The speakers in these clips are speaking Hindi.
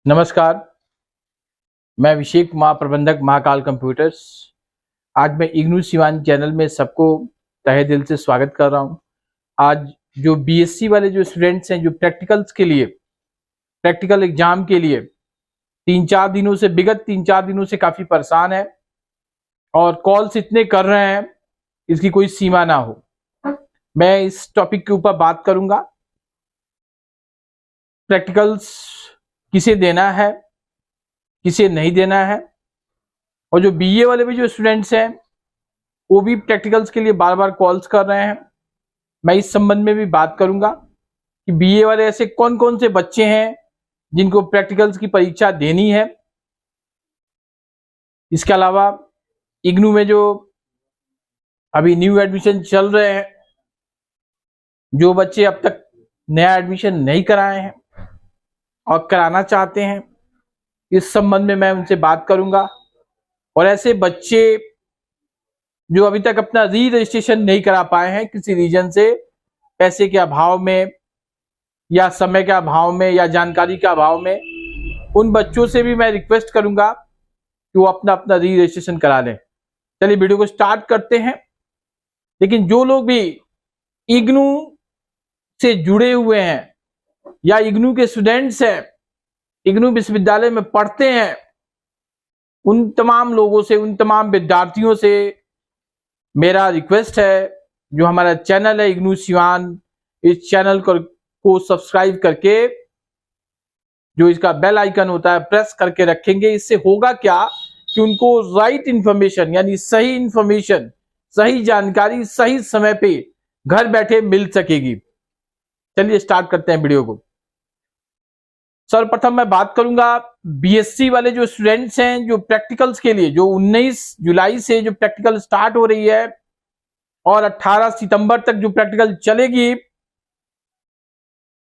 नमस्कार, मैं अभिषेक महाप्रबंधक महाकाल कंप्यूटर्स। आज मैं इग्नू शिवानी चैनल में सबको तहे दिल से स्वागत कर रहा हूं। आज जो बीएससी वाले जो स्टूडेंट्स हैं, जो प्रैक्टिकल एग्जाम के लिए विगत 3-4 दिनों से काफी परेशान है और कॉल्स इतने कर रहे हैं इसकी कोई सीमा ना हो। मैं इस टॉपिक के ऊपर बात करूंगा। प्रैक्टिकल्स किसे देना है, किसे नहीं देना है, और जो बीए वाले भी जो स्टूडेंट्स हैं वो भी प्रैक्टिकल्स के लिए बार बार कॉल्स कर रहे हैं। मैं इस संबंध में भी बात करूंगा कि बीए वाले ऐसे कौन कौन से बच्चे हैं जिनको प्रैक्टिकल्स की परीक्षा देनी है। इसके अलावा इग्नू में जो अभी न्यू एडमिशन चल रहे हैं, जो बच्चे अब तक नया एडमिशन नहीं कराए हैं और कराना चाहते हैं, इस संबंध में मैं उनसे बात करूंगा। और ऐसे बच्चे जो अभी तक अपना री रजिस्ट्रेशन नहीं करा पाए हैं किसी रीजन से, पैसे के अभाव में या समय के अभाव में या जानकारी के अभाव में, उन बच्चों से भी मैं रिक्वेस्ट करूंगा कि वो अपना री रजिस्ट्रेशन करा लें। चलिए वीडियो को स्टार्ट करते हैं। लेकिन जो लोग भी इग्नू से जुड़े हुए हैं या इग्नू के स्टूडेंट्स हैं, इग्नू विश्वविद्यालय में पढ़ते हैं, उन तमाम लोगों से, उन तमाम विद्यार्थियों से मेरा रिक्वेस्ट है, जो हमारा चैनल है इग्नू शिवान, इस चैनल को सब्सक्राइब करके जो इसका बेल आइकन होता है प्रेस करके रखेंगे। इससे होगा क्या कि उनको राइट इंफॉर्मेशन यानी सही इंफॉर्मेशन, सही जानकारी सही समय पे घर बैठे मिल सकेगी। चलिए स्टार्ट करते हैं वीडियो को। सर्वप्रथम मैं बात करूंगा बीएससी वाले जो स्टूडेंट्स हैं, जो प्रैक्टिकल्स के लिए, जो 19 जुलाई से जो प्रैक्टिकल स्टार्ट हो रही है और 18 सितंबर तक जो प्रैक्टिकल चलेगी,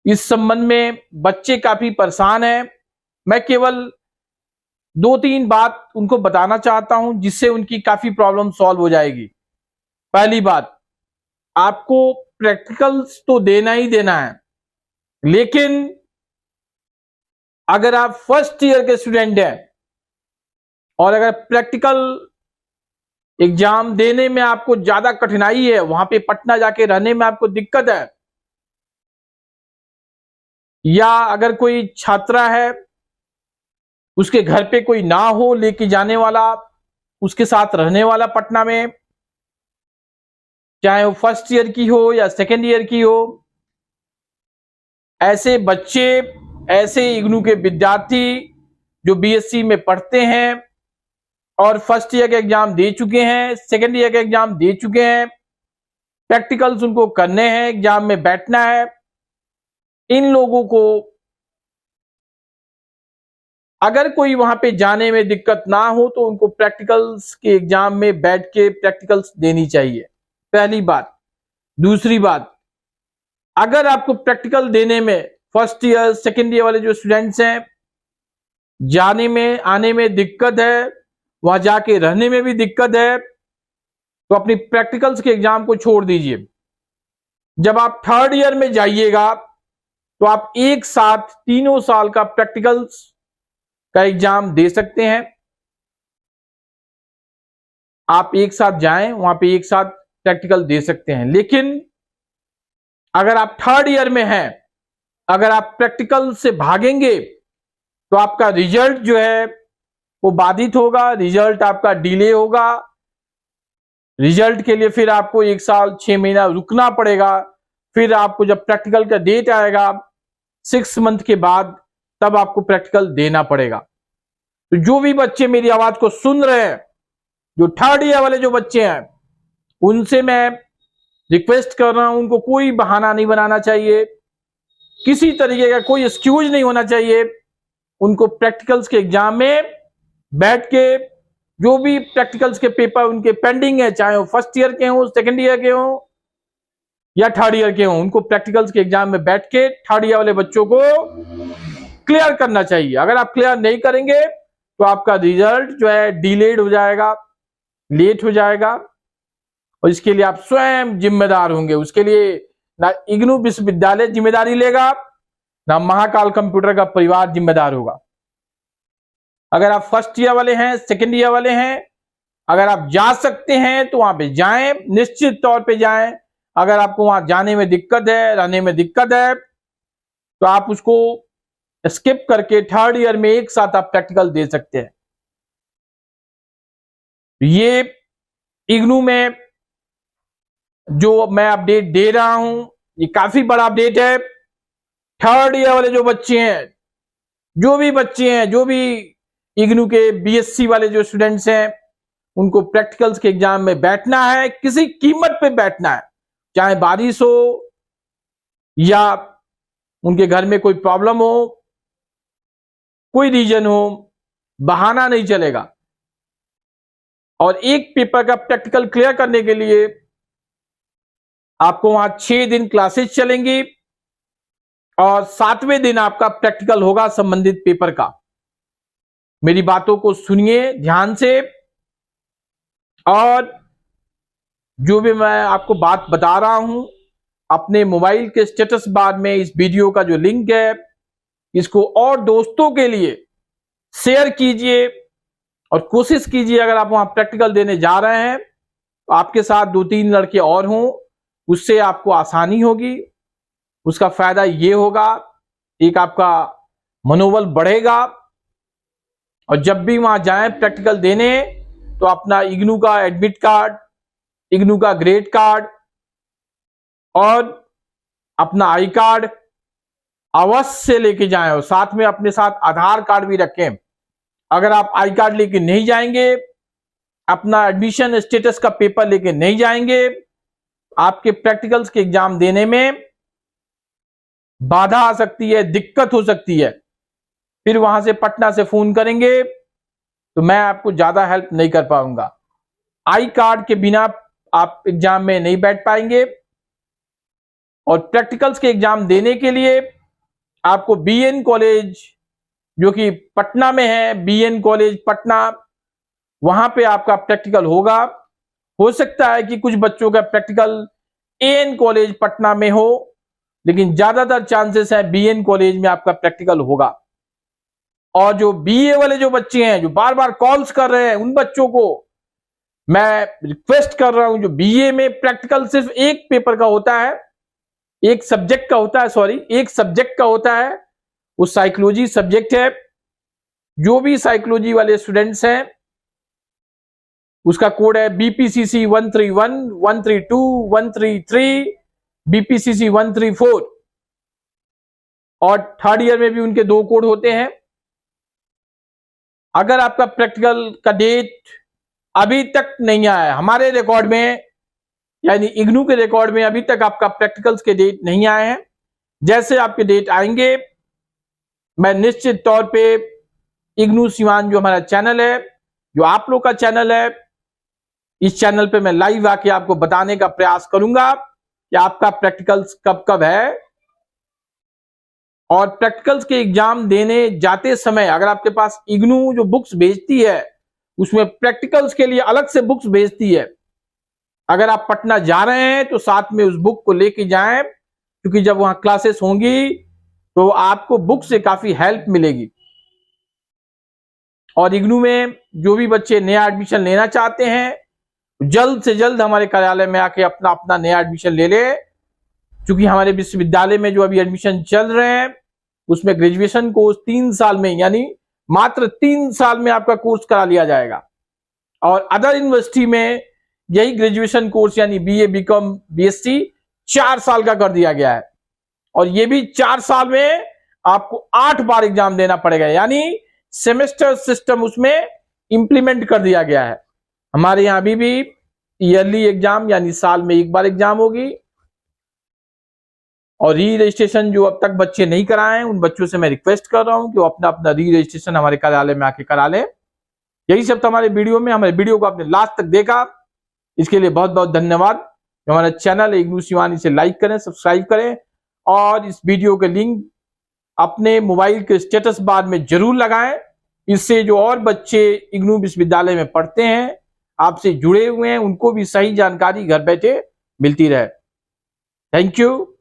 इस संबंध में बच्चे काफी परेशान हैं। मैं केवल 2-3 बात उनको बताना चाहता हूं जिससे उनकी काफी प्रॉब्लम सॉल्व हो जाएगी। पहली बात, आपको प्रैक्टिकल्स तो देना ही देना है, लेकिन अगर आप फर्स्ट ईयर के स्टूडेंट हैं और अगर प्रैक्टिकल एग्जाम देने में आपको ज्यादा कठिनाई है, वहां पे पटना जाके रहने में आपको दिक्कत है, या अगर कोई छात्रा है उसके घर पे कोई ना हो लेके जाने वाला, उसके साथ रहने वाला पटना में, चाहे वो फर्स्ट ईयर की हो या सेकेंड ईयर की हो, ऐसे बच्चे, ऐसे इग्नू के विद्यार्थी जो बीएससी में पढ़ते हैं और फर्स्ट ईयर का एग्जाम दे चुके हैं, सेकेंड ईयर का एग्जाम दे चुके हैं, प्रैक्टिकल्स उनको करने हैं, एग्जाम में बैठना है, इन लोगों को अगर कोई वहां पे जाने में दिक्कत ना हो तो उनको प्रैक्टिकल्स के एग्जाम में बैठ के प्रैक्टिकल्स देनी चाहिए, पहली बात। दूसरी बात, अगर आपको प्रैक्टिकल देने में फर्स्ट ईयर सेकेंड ईयर वाले जो स्टूडेंट्स हैं, जाने में आने में दिक्कत है, वहां जाके रहने में भी दिक्कत है, तो अपनी प्रैक्टिकल्स के एग्जाम को छोड़ दीजिए। जब आप थर्ड ईयर में जाइएगा तो आप एक साथ 3 साल का प्रैक्टिकल्स का एग्जाम दे सकते हैं। आप एक साथ जाएं, वहां पे एक साथ प्रैक्टिकल दे सकते हैं। लेकिन अगर आप थर्ड ईयर में हैं, अगर आप प्रैक्टिकल से भागेंगे तो आपका रिजल्ट जो है वो बाधित होगा, रिजल्ट आपका डिले होगा। रिजल्ट के लिए फिर आपको 1 साल 6 महीना रुकना पड़ेगा। फिर आपको जब प्रैक्टिकल का डेट आएगा 6 मंथ के बाद, तब आपको प्रैक्टिकल देना पड़ेगा। तो जो भी बच्चे मेरी आवाज को सुन रहे हैं, जो थर्ड ईयर वाले जो बच्चे हैं, उनसे मैं रिक्वेस्ट कर रहा हूं, उनको कोई बहाना नहीं बनाना चाहिए, किसी तरीके का कोई एक्सक्यूज नहीं होना चाहिए। उनको प्रैक्टिकल्स के एग्जाम में बैठ के जो भी प्रैक्टिकल्स के पेपर उनके पेंडिंग है, चाहे वो फर्स्ट ईयर के हों, सेकेंड ईयर के हों या थर्ड ईयर के हों, उनको प्रैक्टिकल्स के एग्जाम में बैठ के थर्ड ईयर वाले बच्चों को क्लियर करना चाहिए। अगर आप क्लियर नहीं करेंगे तो आपका रिजल्ट जो है डिलेड हो जाएगा, लेट हो जाएगा, और इसके लिए आप स्वयं जिम्मेदार होंगे। उसके लिए ना इग्नू विश्वविद्यालय जिम्मेदारी लेगा, ना महाकाल कंप्यूटर का परिवार जिम्मेदार होगा। अगर आप फर्स्ट ईयर वाले हैं, सेकेंड ईयर वाले हैं, अगर आप जा सकते हैं तो वहां पे जाएं, निश्चित तौर पे जाएं। अगर आपको वहां जाने में दिक्कत है, रहने में दिक्कत है, तो आप उसको स्किप करके थर्ड ईयर में एक साथ आप प्रैक्टिकल दे सकते हैं। ये इग्नू में जो मैं अपडेट दे रहा हूं, ये काफी बड़ा अपडेट है। थर्ड ईयर वाले जो बच्चे हैं, जो भी बच्चे हैं, जो भी इग्नू के बीएससी वाले जो स्टूडेंट्स हैं, उनको प्रैक्टिकल्स के एग्जाम में बैठना है, किसी कीमत पे बैठना है, चाहे बारिश हो या उनके घर में कोई प्रॉब्लम हो, कोई रीजन हो, बहाना नहीं चलेगा। और एक पेपर का प्रैक्टिकल क्लियर करने के लिए आपको वहां 6 दिन क्लासेस चलेंगी और 7वें दिन आपका प्रैक्टिकल होगा संबंधित पेपर का। मेरी बातों को सुनिए ध्यान से, और जो भी मैं आपको बात बता रहा हूं, अपने मोबाइल के स्टेटस बार में इस वीडियो का जो लिंक है, इसको और दोस्तों के लिए शेयर कीजिए और कोशिश कीजिए, अगर आप वहां प्रैक्टिकल देने जा रहे हैं तो आपके साथ 2-3 लड़के और हों, उससे आपको आसानी होगी। उसका फायदा ये होगा, एक आपका मनोबल बढ़ेगा, और जब भी वहां जाएं प्रैक्टिकल देने तो अपना इग्नू का एडमिट कार्ड, इग्नू का ग्रेड कार्ड और अपना आई कार्ड अवश्य लेके जाएं, और साथ में अपने साथ आधार कार्ड भी रखें। अगर आप आई कार्ड लेके नहीं जाएंगे, अपना एडमिशन स्टेटस का पेपर लेके नहीं जाएंगे, आपके प्रैक्टिकल्स के एग्जाम देने में बाधा आ सकती है, दिक्कत हो सकती है। फिर वहां से पटना से फोन करेंगे तो मैं आपको ज्यादा हेल्प नहीं कर पाऊंगा। आई कार्ड के बिना आप एग्जाम में नहीं बैठ पाएंगे। और प्रैक्टिकल्स के एग्जाम देने के लिए आपको बीएन कॉलेज, जो कि पटना में है, बीएन कॉलेज पटना, वहां पे आपका प्रैक्टिकल होगा। हो सकता है कि कुछ बच्चों का प्रैक्टिकल एएन कॉलेज पटना में हो, लेकिन ज्यादातर चांसेस है बीएन कॉलेज में आपका प्रैक्टिकल होगा। और जो बीए वाले जो बच्चे हैं, जो बार बार कॉल्स कर रहे हैं, उन बच्चों को मैं रिक्वेस्ट कर रहा हूं, जो बीए में प्रैक्टिकल सिर्फ एक पेपर का होता है, एक सब्जेक्ट का होता है, सॉरी, एक सब्जेक्ट का होता है, वो साइकोलॉजी सब्जेक्ट है। जो भी साइकोलॉजी वाले स्टूडेंट्स हैं, उसका कोड है बीपीसीसी 131, 132, 133, बीपीसीसी 134, और थर्ड ईयर में भी उनके 2 कोड होते हैं। अगर आपका प्रैक्टिकल का डेट अभी तक नहीं आया है हमारे रिकॉर्ड में, यानी इग्नू के रिकॉर्ड में अभी तक आपका प्रैक्टिकल्स के डेट नहीं आए हैं, जैसे आपके डेट आएंगे मैं निश्चित तौर पे इग्नू सिवान जो हमारा चैनल है, जो आप लोग का चैनल है, इस चैनल पे मैं लाइव आके आपको बताने का प्रयास करूंगा कि आपका प्रैक्टिकल्स कब कब है। और प्रैक्टिकल्स के एग्जाम देने जाते समय अगर आपके पास इग्नू जो बुक्स भेजती है, उसमें प्रैक्टिकल्स के लिए अलग से बुक्स भेजती है। अगर आप पटना जा रहे हैं तो साथ में उस बुक को लेके जाएं, क्योंकि जब वहां क्लासेस होंगी तो आपको बुक से काफी हेल्प मिलेगी। और इग्नू में जो भी बच्चे नया एडमिशन लेना चाहते हैं, जल्द से जल्द हमारे कार्यालय में आके अपना नया एडमिशन ले ले, क्योंकि हमारे विश्वविद्यालय में जो अभी एडमिशन चल रहे हैं उसमें ग्रेजुएशन कोर्स 3 साल में, यानी मात्र 3 साल में आपका कोर्स करा लिया जाएगा। और अदर यूनिवर्सिटी में यही ग्रेजुएशन कोर्स यानी बीए, बीकॉम, बीएससी 4 साल का कर दिया गया है, और ये भी 4 साल में आपको 8 बार एग्जाम देना पड़ेगा, यानी सेमेस्टर सिस्टम उसमें इंप्लीमेंट कर दिया गया है। हमारे यहां अभी भी ईयरली एग्जाम यानी साल में 1 बार एग्जाम होगी। और री रजिस्ट्रेशन जो अब तक बच्चे नहीं कराए हैं, उन बच्चों से मैं रिक्वेस्ट कर रहा हूं कि वो अपना री रजिस्ट्रेशन हमारे कार्यालय में आके करा लें। यही सब था हमारे वीडियो में। हमारे वीडियो को आपने लास्ट तक देखा, इसके लिए बहुत बहुत धन्यवाद। जो हमारा चैनल है इग्नू सिवान, इसे लाइक करें, सब्सक्राइब करें, और इस वीडियो के लिंक अपने मोबाइल के स्टेटस बार में जरूर लगाएं। इससे जो और बच्चे इग्नू विश्वविद्यालय में पढ़ते हैं, आपसे जुड़े हुए हैं, उनको भी सही जानकारी घर बैठे मिलती रहे। Thank you.